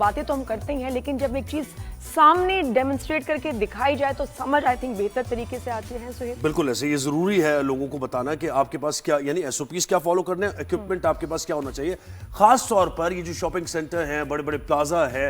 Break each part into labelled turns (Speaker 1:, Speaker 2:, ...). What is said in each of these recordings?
Speaker 1: बातें तो हम करते ही हैं, लेकिन जब एक चीज सामने डेमोन्स्ट्रेट करके दिखाई जाए तो समझ आई थिंक बेहतर तरीके से आती है। सुहेल,
Speaker 2: बिल्कुल ऐसे, ये जरूरी है लोगों को बताना कि आपके पास क्या, यानी एसओपीज क्या फॉलो करने, इक्विपमेंट आपके पास क्या होना चाहिए। खास तौर पर ये जो शॉपिंग सेंटर हैं, बड़े बड़े प्लाजा है,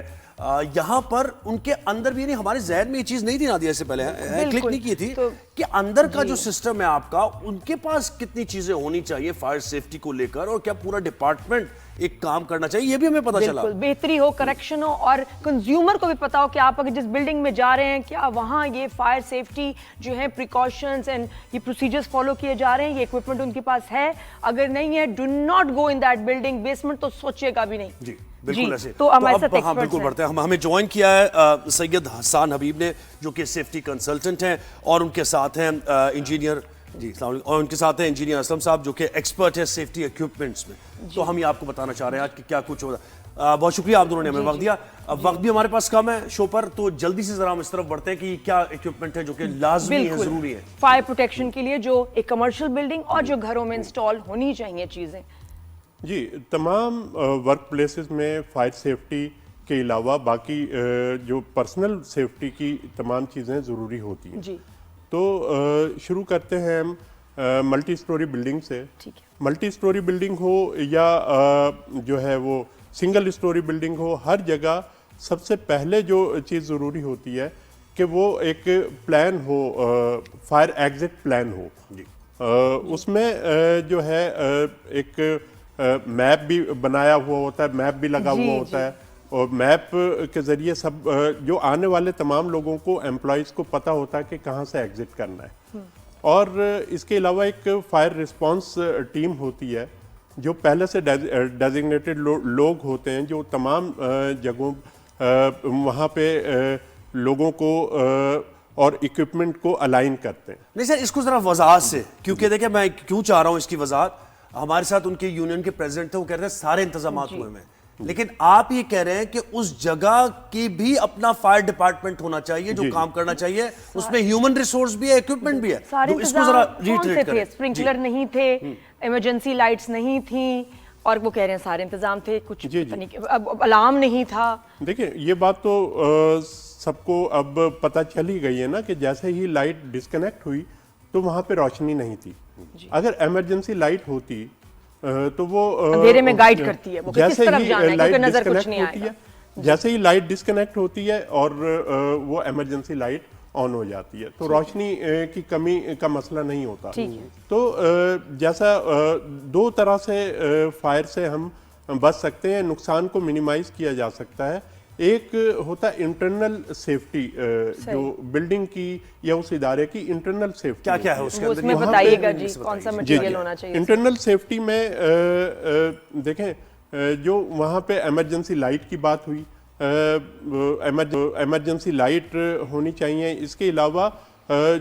Speaker 2: यहाँ पर उनके अंदर भी, नहीं हमारे जहन में ये चीज नहीं थी ना ऐसे पहले क्लिक नहीं की थी तो कि अंदर का जो सिस्टम है आपका, उनके पास कितनी चीजें होनी चाहिए फायर सेफ्टी को लेकर, और क्या पूरा डिपार्टमेंट एक काम करना चाहिए, ये भी हमें पता चला।
Speaker 1: बेहतरी हो, करेक्शन हो, और कंज्यूमर को भी पता हो कि आप अगर जिस बिल्डिंग में जा रहे हैं क्या वहां ये फायर सेफ्टी जो है प्रिकॉशंस एंड ये प्रोसीजर्स फॉलो किए जा रहे हैं, ये इक्विपमेंट उनके पास है। अगर नहीं है, do not go in that building, basement तो सोचिएगा भी नहीं।
Speaker 2: जी बिल्कुल ऐसे।
Speaker 1: तो हमारे साथ
Speaker 2: हाँ बिल्कुल बढ़ते हैं। हमें ज्वाइन किया है सैयद हसन हबीब ने, जो कि सेफ्टी कंसल्टेंट हैं, और उनके साथ हैं इंजीनियर जी, और उनके साथ हैं इंजीनियर असलम साहब, जो कि एक्सपर्ट है सेफ्टी इक्विपमेंट्स में। तो हम ये आपको बताना चाह रहे हैं आज कि क्या कुछ हो रहा है। बहुत शुक्रिया आप दोनों ने हमें वक्त दिया। वक्त भी हमारे पास कम है शो पर, तो जल्दी से जरा हम इस तरफ बढ़ते हैं कि क्या इक्विपमेंट है जो कि लाजमी है, जरूरी है
Speaker 1: फायर प्रोटेक्शन के लिए, जो एक कमर्शियल बिल्डिंग और जो घरों में इंस्टॉल होनी चाहिए चीजें।
Speaker 3: जी, तमाम वर्क प्लेसेस में फायर सेफ्टी के अलावा बाकी जो पर्सनल सेफ्टी की तमाम चीज़ें ज़रूरी होती हैं जी। तो शुरू करते हैं हम मल्टी स्टोरी बिल्डिंग से।
Speaker 1: ठीक है।
Speaker 3: मल्टी स्टोरी बिल्डिंग हो या जो है वो सिंगल स्टोरी बिल्डिंग हो, हर जगह सबसे पहले जो चीज़ ज़रूरी होती है कि वो एक प्लान हो, फायर एग्जिट प्लान हो जी। उसमें जो है एक मैप भी बनाया हुआ होता है, मैप भी लगा हुआ होता है, और मैप के ज़रिए सब जो आने वाले तमाम लोगों को, एम्प्लॉयज़ को पता होता है कि कहाँ से एग्जिट करना है। और इसके अलावा एक फायर रिस्पांस टीम होती है, जो पहले से डेजिग्नेटेड लोग होते हैं, जो तमाम जगहों वहाँ पे लोगों को और इक्विपमेंट को अलाइन करते हैं।
Speaker 2: नहीं सर, इसको ज़रा वजाहत से, क्योंकि देखिए मैं क्यों चाह रहा हूँ इसकी वजाहत। हमारे साथ उनके यूनियन के प्रेसिडेंट थे, वो कह रहे हैं सारे इंतजाम हुए हैं, लेकिन आप ये कह रहे हैं कि उस जगह की भी अपना फायर डिपार्टमेंट होना चाहिए जो काम करना चाहिए, उसमें ह्यूमन रिसोर्स भी है, इक्विपमेंट भी है।
Speaker 1: तो इसको जरा रीट्रेट करें। स्प्रिंकलर नहीं थे, इमरजेंसी लाइट्स नहीं थी, और वो कह रहे हैं सारे इंतजाम थे, कुछ अलार्म नहीं था।
Speaker 3: देखिए, ये बात तो सबको अब पता चल ही गई है ना कि जैसे ही लाइट डिस्कनेक्ट हुई तो वहां पे रोशनी नहीं थी। अगर इमरजेंसी लाइट होती तो वो
Speaker 1: अंधेरे में गाइड करती है, वो किस तरफ जाना है,
Speaker 3: लाइट
Speaker 1: क्योंकि नजर कुछ
Speaker 3: डिस्कनेक्ट
Speaker 1: नहीं
Speaker 3: होती
Speaker 1: आएगा।
Speaker 3: है, जैसे ही लाइट डिस्कनेक्ट होती है और वो इमरजेंसी लाइट ऑन हो जाती है, तो रोशनी की कमी का मसला नहीं होता। तो जैसा दो तरह से फायर से हम बच सकते हैं, नुकसान को मिनिमाइज किया जा सकता है। एक होता है इंटरनल सेफ्टी, जो बिल्डिंग की या उस इदारे की इंटरनल सेफ्टी।
Speaker 2: क्या क्या है उसके अंदर,
Speaker 1: उसमें बताइएगा जी, कौन सा मटेरियल होना चाहिए।
Speaker 3: इंटरनल सेफ्टी में देखें, जो वहाँ पे इमरजेंसी लाइट की बात हुई, इमरजेंसी लाइट होनी चाहिए। इसके अलावा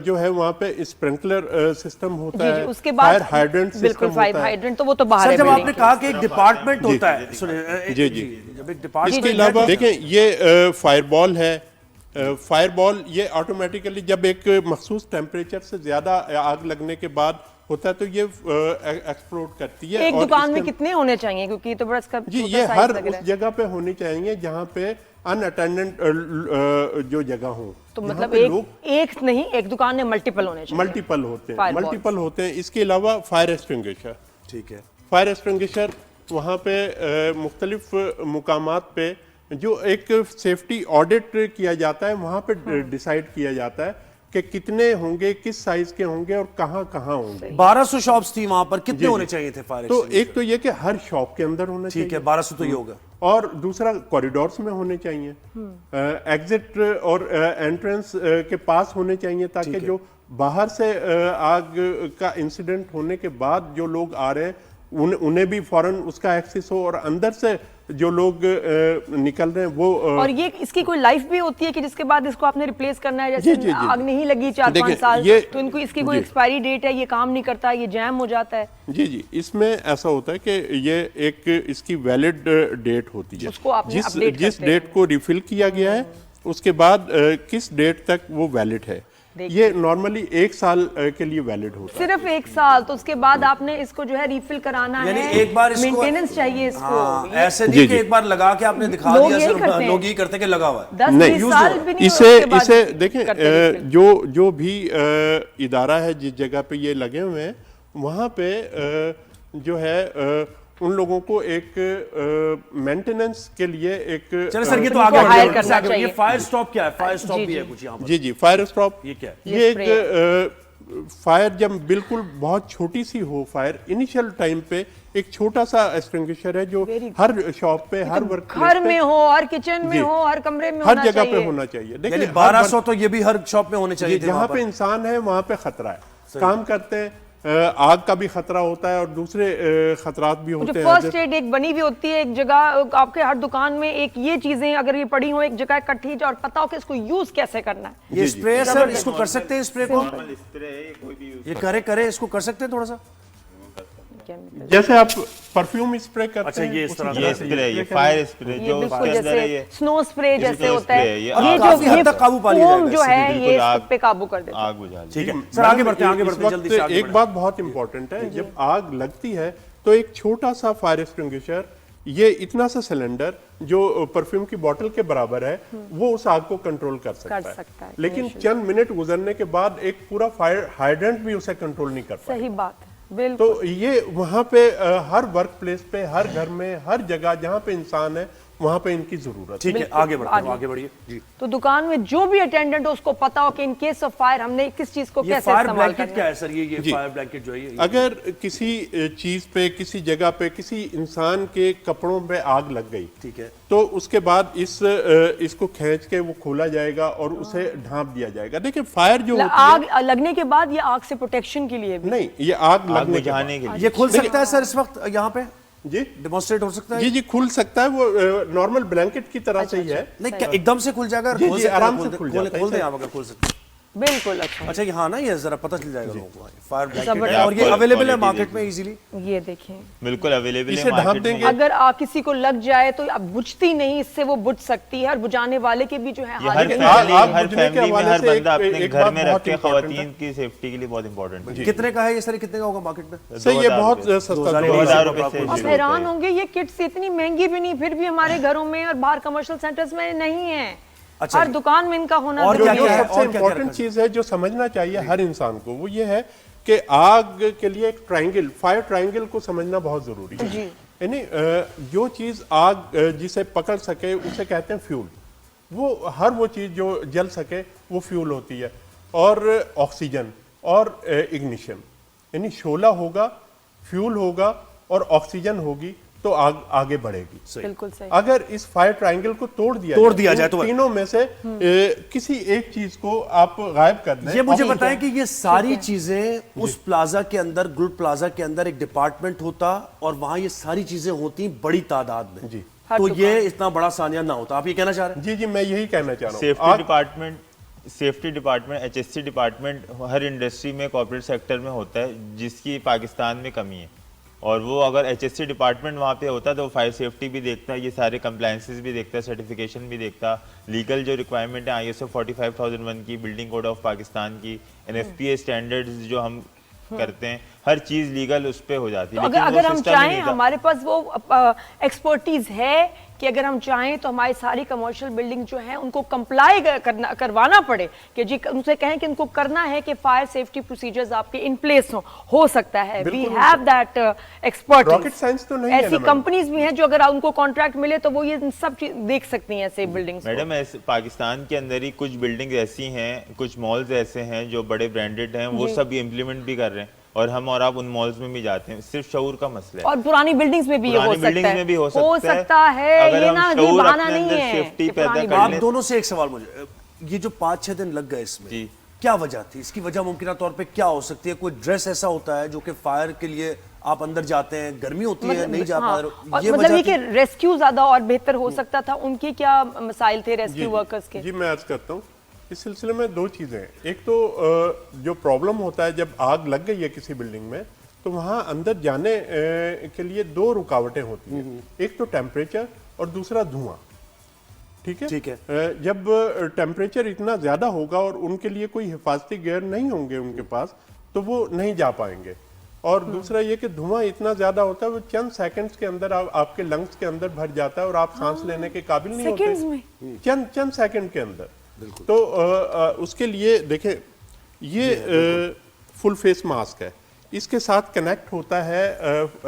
Speaker 3: जो है वहाँ पे स्प्रिंकलर सिस्टम होता है,
Speaker 1: उसके बाद
Speaker 3: फायर हाइड्रेंट सिस्टम होता है।
Speaker 1: हाइड्रेंट तो वो तो बाहर है।
Speaker 2: जब आपने कहा कि एक डिपार्टमेंट होता है, सुनिए
Speaker 3: जी जी,
Speaker 2: जब एक डिपार्टमेंट,
Speaker 3: इसके अलावा देखें ये फायरबॉल है। फायरबॉल ये ऑटोमेटिकली जब एक मखसूस टेम्परेचर से ज़्यादा आग लगने के बाद होता है तो ये एक्सप्लोड करती है।
Speaker 1: एक दुकान में कितने होने चाहिए, क्योंकि तो बड़ा इसका
Speaker 3: जी, ये हर उस जगह पे होनी चाहिए जहाँ पे अनअटेंडेंट जो जगह हो।
Speaker 1: तो मतलब एक नहीं, एक दुकान में मल्टीपल होने चाहिए।
Speaker 3: मल्टीपल होते हैं। इसके अलावा फायर एक्सटिंग्विशर,
Speaker 2: ठीक है,
Speaker 3: फायर एक्सटिंग्विशर वहाँ पे मुख्तलिफ मुकामात पे जो एक सेफ्टी ऑडिट किया जाता है, वहाँ पे डिसाइड किया जाता है कि कितने होंगे, किस साइज के होंगे और कहाँ होंगे।
Speaker 2: 1200 शॉप्स थी वहां पर, कितने होने चाहिए थे फायर?
Speaker 3: तो एक तो ये कि हर शॉप के अंदर होना चाहिए,
Speaker 2: ठीक है, 1200 तो ये होगा।
Speaker 3: और दूसरा कॉरिडोर्स में होने चाहिए, एग्जिट और एंट्रेंस के पास होने चाहिए, ताकि जो बाहर से आग का इंसिडेंट होने के बाद जो लोग आ रहे हैं उन्हें भी फौरन उसका एक्सेस हो, और अंदर से जो लोग निकल रहे हैं वो
Speaker 1: और ये इसकी कोई लाइफ भी होती है कि जिसके बाद इसको आपने रिप्लेस करना है, जैसे आग नहीं लगी 4-5 साल तो इनको इसकी कोई एक्सपायरी डेट है, ये काम नहीं करता, ये जैम हो जाता है।
Speaker 3: जी, इसमें ऐसा होता है कि ये एक इसकी वैलिड डेट होती है,
Speaker 1: उसको आपने
Speaker 3: जिस डेट को रिफिल किया गया है उसके बाद किस डेट तक वो वैलिड है। ये नॉर्मली 1 साल के लिए वैलिड होता है।
Speaker 1: सिर्फ 1 साल, तो उसके बाद आपने इसको जो है रिफिल कराना
Speaker 2: यानी
Speaker 1: है,
Speaker 2: एक बार इसको
Speaker 1: मेंटेनेंस चाहिए इसको।
Speaker 2: हाँ,
Speaker 1: ये
Speaker 2: ऐसे नहीं कि एक बार लगा के आपने दिखा
Speaker 1: लोग
Speaker 2: दिया,
Speaker 1: यही
Speaker 2: सिर्फ
Speaker 1: करते हैं।
Speaker 2: लोग ही करते हैं कि लगा हुआ है।
Speaker 1: 10-20 साल भी नहीं
Speaker 3: इसे
Speaker 1: उसके बाद
Speaker 3: इसे
Speaker 1: करते
Speaker 3: देखें,
Speaker 1: refill।
Speaker 3: जो भी इदारा है जिस जगह पे ये लगे हुए हैं, वहाँ पे जो है उन लोगों को एक मेंटेनेंस के लिए एक
Speaker 2: चलो सर, ये तो
Speaker 1: उनको
Speaker 2: आगे
Speaker 1: hire
Speaker 2: बढ़ते
Speaker 1: करना
Speaker 2: हैं। ये
Speaker 1: चाहिए।
Speaker 2: फायर स्टॉप क्या है? फायर स्टॉप
Speaker 1: जी,
Speaker 2: भी है
Speaker 1: जी।
Speaker 2: कुछ यहाँ पर।
Speaker 3: जी फायर स्टॉप
Speaker 2: ये क्या है?
Speaker 3: ये एक फायर जब बिल्कुल बहुत छोटी सी हो, फायर इनिशियल टाइम पे एक छोटा सा एक्सटिंग्विशर है जो हर शॉप पे, हर वर्क
Speaker 1: घर में हो, हर किचन में
Speaker 3: जी।
Speaker 1: हो, हर कमरे में
Speaker 3: हर
Speaker 1: होना
Speaker 3: जगह पे
Speaker 1: चाहिए।
Speaker 3: होना चाहिए।
Speaker 2: यानी
Speaker 3: देखिए
Speaker 2: 1200 तो ये भी हर शॉप में होने चाहिए थे
Speaker 3: जहाँ
Speaker 2: वहाँ
Speaker 3: पे
Speaker 2: पर।
Speaker 3: इंसान है वहाँ पे खतरा है, काम करते हैं, आग का भी खतरा होता है और दूसरे खतरात भी
Speaker 1: जो
Speaker 3: होते हैं।
Speaker 1: फर्स्ट एड एक बनी हुई होती है एक जगह, आपके हर दुकान में एक ये चीजें अगर ये पड़ी हो एक जगह इकट्ठी, और पता हो कि इसको यूज कैसे करना है।
Speaker 2: ये स्प्रे है सर, इसको कर सकते हैं स्प्रे को?
Speaker 4: स्प्रे है, कोई भी यूज
Speaker 2: ये करे इसको कर सकते हैं थोड़ा सा?
Speaker 3: जैसे आप परफ्यूम स्प्रे करते
Speaker 2: अच्छा,
Speaker 3: हैं
Speaker 2: ये इस तरह
Speaker 4: ये स्प्रे है, ये फायर स्प्रे
Speaker 1: ये
Speaker 4: जो
Speaker 1: बिल्कुल
Speaker 4: उसके अंदर है,
Speaker 1: जैसे
Speaker 4: ये
Speaker 1: स्नो स्प्रे जैसे
Speaker 4: snow
Speaker 1: होता है,
Speaker 4: spray है, ये
Speaker 1: ये
Speaker 2: काफी
Speaker 1: जो
Speaker 2: हद तक काबू पा लिया
Speaker 1: फोम
Speaker 2: जाएगा
Speaker 1: जो है
Speaker 4: इससे,
Speaker 1: ये
Speaker 4: बिल्कुल
Speaker 1: इस पे काबू कर देता है।
Speaker 4: आग बुझा दी।
Speaker 2: ठीक है सर, आगे बढ़ते हैं जल्दी से आगे
Speaker 3: एक बात बहुत इंपॉर्टेंट है, जब आग लगती है तो एक छोटा सा फायर एक्सटिंग्विशर, ये इतना सा सिलेंडर जो परफ्यूम की बोतल के बराबर है, वो उस आग को कंट्रोल कर सकता है। लेकिन चंद मिनट गुजरने के बाद एक पूरा फायर हाइड्रेंट भी उसे कंट्रोल नहीं कर पाता।
Speaker 1: सही बात है, बिल्कुल।
Speaker 3: तो ये वहाँ पे हर वर्क प्लेस पे, हर घर में, हर जगह जहाँ पे इंसान है वहाँ पे इनकी जरूरत है।
Speaker 2: ठीक है, आगे बढ़ते हैं, आगे बढ़िए जी।
Speaker 1: तो दुकान में जो भी अटेंडेंट हो उसको पता हो कि इन केस ऑफ फायर हमने किस चीज को
Speaker 2: ये
Speaker 1: कैसे
Speaker 2: फायर
Speaker 1: इस्तेमाल
Speaker 2: ब्लैंकेट
Speaker 1: करना
Speaker 2: क्या
Speaker 1: है।
Speaker 2: है सर? ये
Speaker 3: जी।
Speaker 2: फायर ब्लैंकेट जो है ये
Speaker 3: अगर किसी चीज पे, किसी जगह पे, किसी इंसान के कपड़ों पे आग लग गई,
Speaker 2: ठीक है,
Speaker 3: तो उसके बाद इसको खींच के वो खोला जाएगा और उसे ढांप दिया जाएगा। देखिए फायर जो होती
Speaker 1: आग लगने के बाद ये आग से प्रोटेक्शन के लिए
Speaker 3: है,
Speaker 1: भी।
Speaker 3: नहीं, ये आग लगने के बाद।
Speaker 4: बुझाने के लिए
Speaker 2: ये खुल सकता है सर इस वक्त यहाँ पे?
Speaker 3: जी
Speaker 2: डेमोन्स्ट्रेट हो सकता है?
Speaker 3: जी खुल सकता है, वो नॉर्मल ब्लैंकेट की तरह से ही है।
Speaker 2: नहीं, क्या एकदम से खुल जाएगा?
Speaker 3: जी,
Speaker 2: खोल
Speaker 3: जी,
Speaker 2: सकते हैं,
Speaker 3: आराम
Speaker 2: खोल
Speaker 3: से
Speaker 2: दे-
Speaker 3: खुल
Speaker 2: खोल
Speaker 3: जाता है,
Speaker 2: खोल दे
Speaker 3: सर।
Speaker 2: आप अगर खोल सकते हैं।
Speaker 1: बिल्कुल। अच्छा,
Speaker 2: अच्छा, ये हाँ ना, ये जरा पता चल जाएगा लोगों को। फायर ब्लैंकेट
Speaker 1: जबरदस्त।
Speaker 2: है और ये अवेलेबल है
Speaker 4: क्वालिटी
Speaker 2: मार्केट में इजीली।
Speaker 1: ये देखें,
Speaker 4: बिल्कुल अवेलेबल है
Speaker 3: इसे ढांप
Speaker 4: मार्केट
Speaker 3: देंगे।
Speaker 4: में।
Speaker 1: अगर किसी को लग जाए तो अब बुझती नहीं, इससे वो बुझ सकती है, और बुझाने वाले के भी जो है
Speaker 4: ये हर
Speaker 1: हाथ-
Speaker 3: आग
Speaker 4: फैमिली
Speaker 3: बुझने के
Speaker 4: में
Speaker 3: हवाले
Speaker 4: हर
Speaker 3: से
Speaker 4: बंदा
Speaker 3: एक-
Speaker 4: अपने
Speaker 3: एक
Speaker 4: घर
Speaker 3: बात
Speaker 4: में
Speaker 3: बहुत
Speaker 4: रखे,
Speaker 3: important
Speaker 4: खवातीन की सेफ्टी के लिए बहुत इंपॉर्टेंट है।
Speaker 2: कितने का है ये सर? कितने का होगा मार्केट में?
Speaker 3: सर ये बहुत
Speaker 4: 2000
Speaker 3: सस्ता
Speaker 4: 2000 रुपए से
Speaker 1: आप
Speaker 4: शुरू
Speaker 1: हैरान
Speaker 4: होता है।
Speaker 1: होंगे, ये किट्स इतनी महंगी भी नहीं, फिर भी हमारे घरों में और बाहर कमर्शियल सेंटर्स में नहीं है।
Speaker 2: अच्छा,
Speaker 1: हर दुकान में इनका होना
Speaker 2: और
Speaker 3: जो
Speaker 1: जरूरी
Speaker 3: जो
Speaker 2: क्या
Speaker 1: है।
Speaker 2: है?
Speaker 3: सबसे
Speaker 2: और क्या क्या
Speaker 3: इम्पोर्टेंट
Speaker 2: रखा
Speaker 3: चीज है जो समझना चाहिए हर इंसान को, वो ये है कि आग के लिए एक ट्रायंगल, फायर ट्रायंगल को समझना बहुत जरूरी है।
Speaker 1: जी।
Speaker 3: यानी जो चीज आग जिसे पकड़ सके उसे कहते हैं फ्यूल। वो हर वो चीज जो जल सके वो फ्यूल होती है, और ऑक्सीजन और इग्निशन, यानी शोला होगा, फ्यूल होगा और ऑक्सीजन होगी तो आग आगे बढ़ेगी।
Speaker 1: बिल्कुल सही।
Speaker 3: अगर इस फायर ट्रायंगल को तोड़ दिया
Speaker 2: जाए तो
Speaker 3: तीनों में से किसी एक चीज को आप गायब कर दें।
Speaker 2: ये मुझे
Speaker 3: और-
Speaker 2: बताएं कि ये सारी चीजें उस प्लाजा के अंदर, गुल प्लाजा के अंदर एक डिपार्टमेंट होता और वहां ये सारी चीजें होती बड़ी तादाद में,
Speaker 3: जी।
Speaker 2: तो ये इतना बड़ा सानिया ना होता। आप ये कहना चाह रहे हैं?
Speaker 3: जी जी मैं यही कहना चाह रहा हूँ।
Speaker 4: सेफ्टी डिपार्टमेंट HSC डिपार्टमेंट हर इंडस्ट्री में, कॉर्पोरेट सेक्टर में होता है, जिसकी पाकिस्तान में कमी है। और वो अगर HSC डिपार्टमेंट वहाँ पे होता तो फायर सेफ्टी भी देखता, ये सारे कंप्लायंसेस भी देखता, सर्टिफिकेशन भी देखता, लीगल जो रिक्वायरमेंट है ISO 45001 की, बिल्डिंग कोड ऑफ पाकिस्तान की, NFPA स्टैंडर्ड्स जो हम करते हैं, हर चीज़ लीगल उस पे हो जाती है।
Speaker 1: तो
Speaker 4: लेकिन
Speaker 1: अगर
Speaker 4: वो
Speaker 1: हम
Speaker 4: system ही
Speaker 1: चाहें,
Speaker 4: नहीं था।
Speaker 1: हमारे पास वो एक्सपर्टीज है कि अगर हम चाहें तो हमारी सारी कमर्शियल बिल्डिंग जो है उनको कंप्लाई करवाना पड़े, कि जी उनसे कहें कि उनको करना है कि फायर सेफ्टी प्रोसीजर्स आपके इन प्लेस हो सकता है। We have that expertise.
Speaker 3: Rocket science तो नहीं है ना
Speaker 1: ऐसी
Speaker 3: मैडम।
Speaker 1: कंपनीज भी हैं जो अगर उनको कॉन्ट्रैक्ट मिले तो वो ये सब चीज देख सकती हैं ऐसे बिल्डिंग्स।
Speaker 4: मैडम पाकिस्तान के अंदर ही कुछ बिल्डिंग ऐसी हैं, कुछ मॉल्स ऐसे हैं जो बड़े ब्रांडेड हैं, वो सब इम्प्लीमेंट भी कर रहे हैं, और हम और आप उन मॉल्स में भी जाते हैं। सिर्फ शऊर का मसला है।
Speaker 1: और पुरानी बिल्डिंग्स में भी ये हो
Speaker 4: पुरानी
Speaker 1: सकता
Speaker 4: बिल्डिंग्स
Speaker 1: है,
Speaker 4: में भी हो
Speaker 1: सकता है।
Speaker 4: अगर
Speaker 1: ये
Speaker 4: हम
Speaker 1: ना ये
Speaker 4: शऊर
Speaker 1: बहाना
Speaker 4: अपने
Speaker 1: नहीं
Speaker 4: अंदर
Speaker 1: है
Speaker 4: सेफ्टी
Speaker 1: कि
Speaker 4: पैदा
Speaker 1: पुरानी
Speaker 4: कर
Speaker 2: आप
Speaker 4: लें।
Speaker 2: दोनों से एक सवाल मुझे, ये जो 5-6 दिन लग गए इसमें,
Speaker 4: जी।
Speaker 2: क्या वजह थी? इसकी वजह मुमकिन तौर पे क्या हो सकती है? कोई ड्रेस ऐसा होता है जो कि फायर के लिए आप अंदर जाते हैं, गर्मी होती है, नहीं जा पा रहे हो,
Speaker 1: और
Speaker 2: ये
Speaker 1: मतलब
Speaker 2: वजह
Speaker 1: ये कि
Speaker 2: थी?
Speaker 1: रेस्क्यू ज्यादा और बेहतर हो सकता था, उनके क्या मसाइल थे रेस्क्यू वर्कर्स के?
Speaker 3: जी मैं अर्ज करता हूँ, इस सिलसिले में दो चीजें हैं। एक तो जो प्रॉब्लम होता है जब आग लग गई है किसी बिल्डिंग में, तो वहाँ अंदर जाने के लिए दो रुकावटें होती हैं। एक तो टेम्परेचर और दूसरा धुआं। ठीक है।
Speaker 2: ठीक है।
Speaker 3: जब टेम्परेचर इतना ज्यादा होगा और उनके लिए कोई हिफाजती गियर नहीं होंगे उनके पास, तो वो नहीं जा पाएंगे। और दूसरा ये कि धुआं इतना ज्यादा होता है, वो चंद सेकंड्स के अंदर आपके लंग्स के अंदर भर जाता है और आप सांस लेने के काबिल नहीं
Speaker 1: सेकंड्स
Speaker 3: होते, चंद सेकंड के अंदर। तो उसके लिए देखें, ये फुल फेस मास्क है, इसके साथ कनेक्ट होता है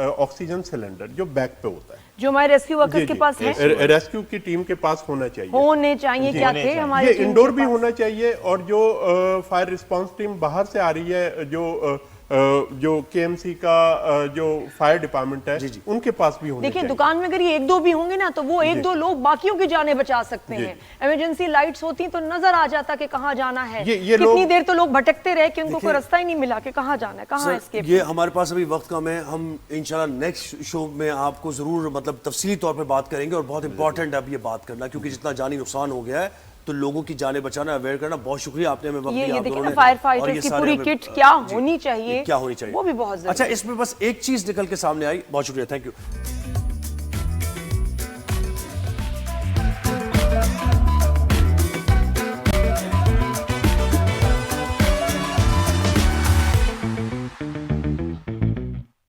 Speaker 3: ऑक्सीजन सिलेंडर जो बैक पे होता है,
Speaker 1: जो हमारे रेस्क्यू वर्कर्स के पास है,
Speaker 3: रेस्क्यू की टीम के पास होना चाहिए।
Speaker 1: होने चाहिए, क्या थे हमारे
Speaker 3: ये
Speaker 1: टीम
Speaker 3: इंडोर
Speaker 1: के
Speaker 3: भी
Speaker 1: पास?
Speaker 3: होना चाहिए, और जो फायर रिस्पांस टीम बाहर से आ रही है, जो केएमसी का जो फायर डिपार्टमेंट है, उनके पास भी होने
Speaker 1: देखिए
Speaker 3: चाहिए।
Speaker 1: दुकान में अगर ये एक दो भी होंगे ना, तो वो एक दो लोग बाकियों की जानें बचा सकते हैं। इमरजेंसी लाइट्स होती तो नजर आ जाता कि कहाँ जाना है।
Speaker 3: ये
Speaker 1: कितनी देर तो लोग भटकते रहे कि उनको कोई रास्ता ही नहीं मिला कि कहाँ जाना है, कहाँ
Speaker 2: सर,
Speaker 1: एस्केप।
Speaker 2: ये हमारे पास अभी वक्त कम है, हम इंशाल्लाह नेक्स्ट शो में आपको जरूर मतलब तफसीली तौर पे बात करेंगे। और बहुत इंपॉर्टेंट है अब ये बात करना, क्योंकि जितना जानी नुकसान हो गया है तो लोगों की जानें बचाना, अवेयर करना। बहुत शुक्रिया, आपने हमें वक्त दिया।
Speaker 1: ये
Speaker 2: आप
Speaker 1: देखिए
Speaker 2: दोनों
Speaker 1: ना,
Speaker 2: ने।
Speaker 1: फायर
Speaker 2: और
Speaker 1: फाइटर्स
Speaker 2: ये
Speaker 1: की
Speaker 2: सारे
Speaker 1: पूरी
Speaker 2: हमें-
Speaker 1: किट क्या
Speaker 2: जी,
Speaker 1: होनी चाहिए,
Speaker 2: क्या होनी चाहिए,
Speaker 1: वो भी बहुत जरूरी
Speaker 2: अच्छा,
Speaker 1: है।
Speaker 2: इसमें बस एक चीज निकल के सामने आई। बहुत शुक्रिया, थैंक यू।